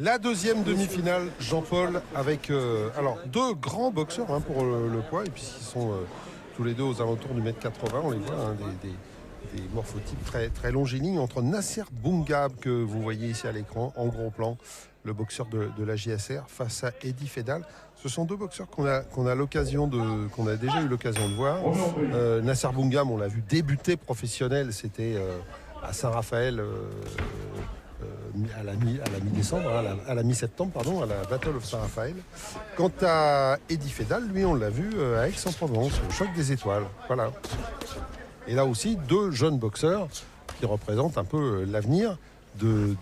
La deuxième demi-finale, Jean-Paul, avec alors deux grands boxeurs hein, pour le poids, et puisqu'ils sont tous les deux aux alentours du mètre 80, on les voit, hein, des morphotypes très, très longiligne entre Nasser Boungab, que vous voyez ici à l'écran, en gros plan, le boxeur de la JSR, face à Eddie Fedal. Ce sont deux boxeurs qu'on a déjà eu l'occasion de voir. Nasser Boungab, on l'a vu débuter professionnel, c'était à Saint-Raphaël. À la mi-décembre, à la mi-septembre, pardon, à la Battle of Saint-Raphaël. Quant à Eddie Fedal, lui, on l'a vu à Aix-en-Provence, au Choc des Étoiles. Voilà. Et là aussi, deux jeunes boxeurs qui représentent un peu l'avenir de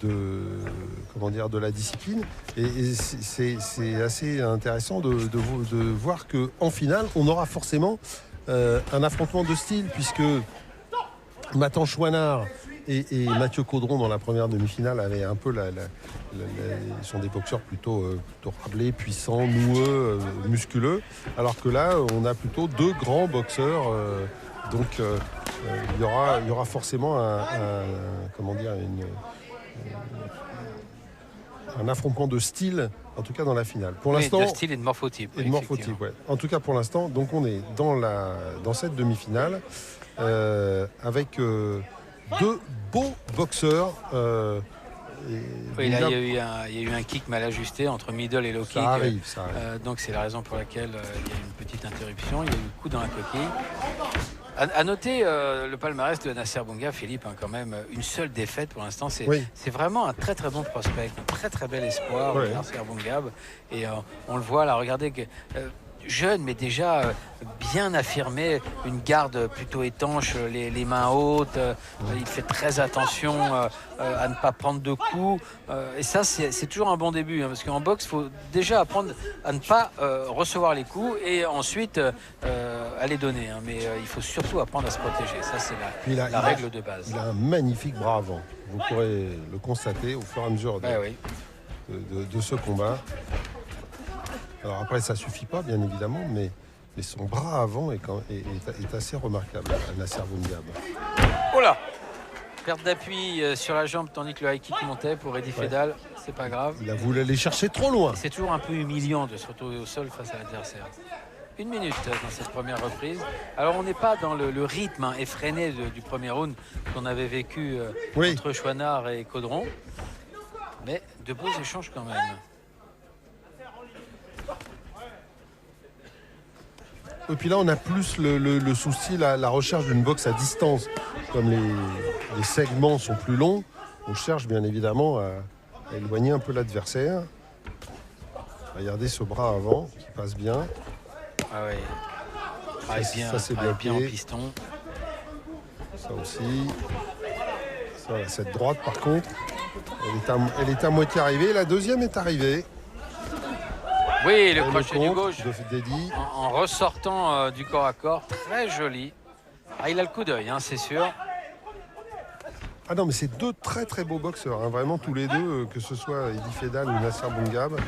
la discipline. Et c'est assez intéressant de voir qu'en finale, on aura forcément un affrontement de style, puisque Nathan Chouinard et Mathieu Caudron dans la première demi-finale avaient un peu ils sont des boxeurs plutôt rablés, puissants, noueux, musculeux, alors que là on a plutôt deux grands boxeurs, donc il y aura forcément un affrontement de style, en tout cas dans la finale. Pour l'instant, de style et de morphotype. Et de morphotype, ouais. En tout cas pour l'instant, donc on est dans cette demi-finale avec deux beaux boxeurs. Oui, là, il y a eu un kick mal ajusté entre middle et low kick. Ça arrive. Donc c'est la raison pour laquelle il y a eu une petite interruption. Il y a eu le coup dans la coquille. À noter le palmarès de Nasser Boungab, Philippe, hein, quand même, une seule défaite pour l'instant. C'est vraiment un très très bon prospect, un très très bel espoir, Nasser Boungab. Et on le voit là, regardez que. Jeune, mais déjà bien affirmé, une garde plutôt étanche, les mains hautes, il fait très attention à ne pas prendre de coups, et ça c'est toujours un bon début, hein, parce qu'en boxe il faut déjà apprendre à ne pas recevoir les coups et ensuite à les donner, hein, mais il faut surtout apprendre à se protéger, ça c'est la règle de base. Il a un magnifique bras avant, vous pourrez le constater au fur et à mesure de ce combat. Alors après, ça ne suffit pas, bien évidemment, mais son bras avant est assez remarquable, Nasser Boungab. Oh là, perte d'appui sur la jambe, tandis que le high kick montait pour Eddie Fedal, c'est pas grave. Il a voulu aller chercher trop loin. C'est toujours un peu humiliant de se retrouver au sol face à l'adversaire. 1 minute dans cette première reprise. Alors on n'est pas dans le rythme effréné du premier round qu'on avait vécu entre Chouinard et Caudron, mais de beaux échanges quand même. Et puis là, on a plus le souci, la recherche d'une boxe à distance. Comme les segments sont plus longs, on cherche bien évidemment à éloigner un peu l'adversaire. Regardez ce bras avant qui passe bien. Ah oui. Ça c'est bien en piston. Ça aussi. Cette droite, par contre, elle est à moitié arrivée. La deuxième est arrivée. Oui, le crochet du gauche d'Eddie. En ressortant du corps à corps, très joli. Ah, il a le coup d'œil, hein, c'est sûr. Ah non, mais c'est deux très très beaux boxeurs, hein, vraiment tous les deux, que ce soit Eddie Fedal ou Nasser Boungab.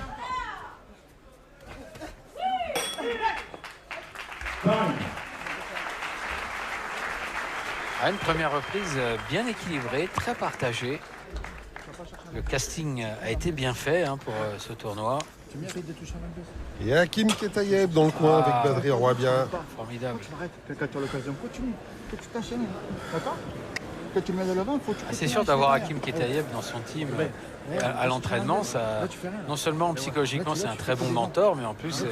Une première reprise bien équilibrée, très partagée. Le casting a été bien fait pour ce tournoi. Et Hakim Ketayeb dans le coin avec Badri Roibia. Formidable. Quand tu as l'occasion, continue. Faut que tu t'enchaînes. D'accord ? Quand tu mets de l'avant, il faut que tu c'est sûr d'avoir Hakim Ketayeb dans son team à l'entraînement. Non seulement psychologiquement, c'est un très bon mentor, mais en plus,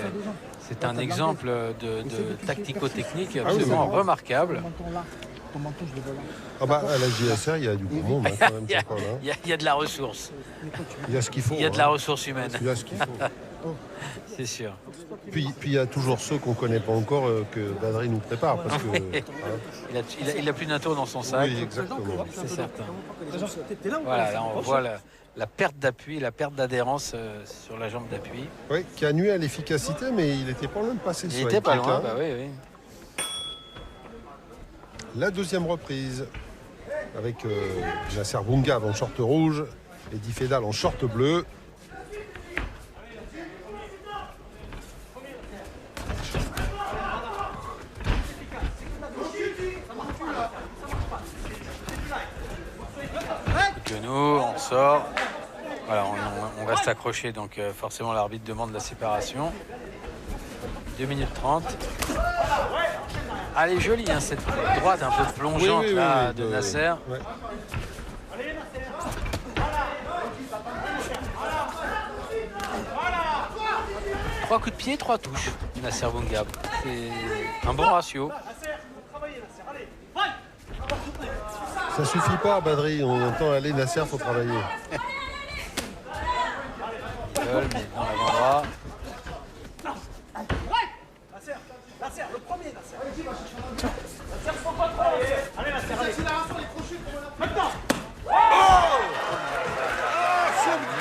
c'est un exemple de tactico-technique absolument remarquable. Ah bah à la JSR, il y a du bon monde quand même. Il y a de la ressource. Il y a ce qu'il faut. Il y a de la ressource humaine. Il y a ce qu'il faut. C'est sûr. Puis il y a toujours ceux qu'on ne connaît pas encore que Badri nous prépare. Parce que, il a plus d'un tour dans son sac. Oui, exactement. C'est certain. Voilà, là on voit la perte d'appui, la perte d'adhérence sur la jambe d'appui. Oui, qui a nuit à l'efficacité, mais il n'était pas loin de passer Il n'était pas loin, bah oui. La deuxième reprise avec Nasser Boungab en short rouge, Eddie Fedal en short bleu. Genou, on sort. Voilà, on reste accroché, donc forcément l'arbitre demande la séparation. 2 minutes 30. Elle est jolie, hein, cette droite un peu plongeante là, de Nasser. Ouais. 3 coups de pied, 3 touches, Nasser Boungab. C'est un bon ratio. Ça suffit pas, Badri. On entend aller Nasser, faut travailler. Seul, mais dans l'avant-bras. Le premier, Nasser. Nasser, faut pas trop. Allez, Nasser, allez. Maintenant.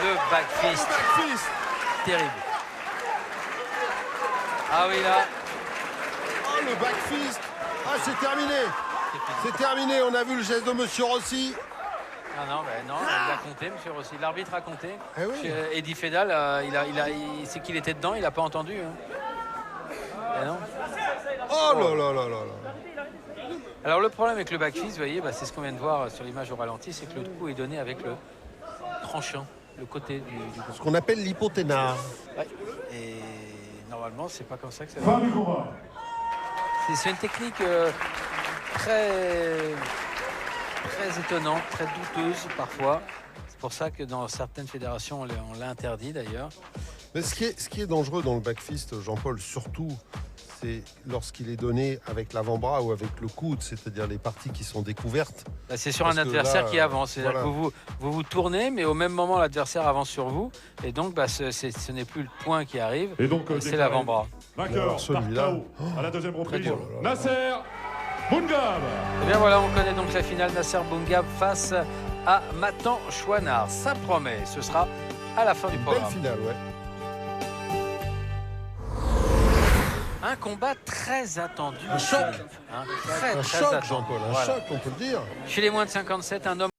Le back fist. Terrible. Ah oui, là. Oh, le back fist. Ah, c'est terminé. C'est terminé. On a vu le geste de Monsieur Rossi. Ah non, ben non, il a compté, Monsieur Rossi. L'arbitre a compté. Eh oui. Eddie Fedal, c'est qu'il était dedans, il n'a pas entendu. Hein. Eh non. Oh là là là là là. Alors le problème avec le back fist, vous voyez, bah, c'est ce qu'on vient de voir sur l'image au ralenti, c'est que le coup est donné avec le tranchant, le côté du Ce qu'on appelle l'hypothénard. ouais. Et normalement, c'est pas comme ça que ça Fin va. du combat. C'est une technique très étonnante, très douteuse parfois. C'est pour ça que dans certaines fédérations, on l'a interdit d'ailleurs. Mais ce qui est dangereux dans le back fist, Jean-Paul, surtout, c'est lorsqu'il est donné avec l'avant-bras ou avec le coude, c'est-à-dire les parties qui sont découvertes. Là, c'est sur Parce un que adversaire là, qui avance. C'est-à-dire voilà. que vous tournez, mais au même moment, l'adversaire avance sur vous. Et donc, bah, ce n'est plus le point qui arrive, Et donc, c'est déclaré l'avant-bras. Vainqueur Alors, par celui-là. KO à la deuxième reprise, dur. Nasser Boungab. Et bien voilà, on connaît donc la finale Nasser Boungab face à Matan Chouinard. Ça promet, ce sera à la fin du Belle programme. finale, ouais. Un combat très attendu. Un choc. Hein, Un très choc, attendu. Jean-Paul, un Voilà. choc, on peut le dire. Chez les moins de 57, un homme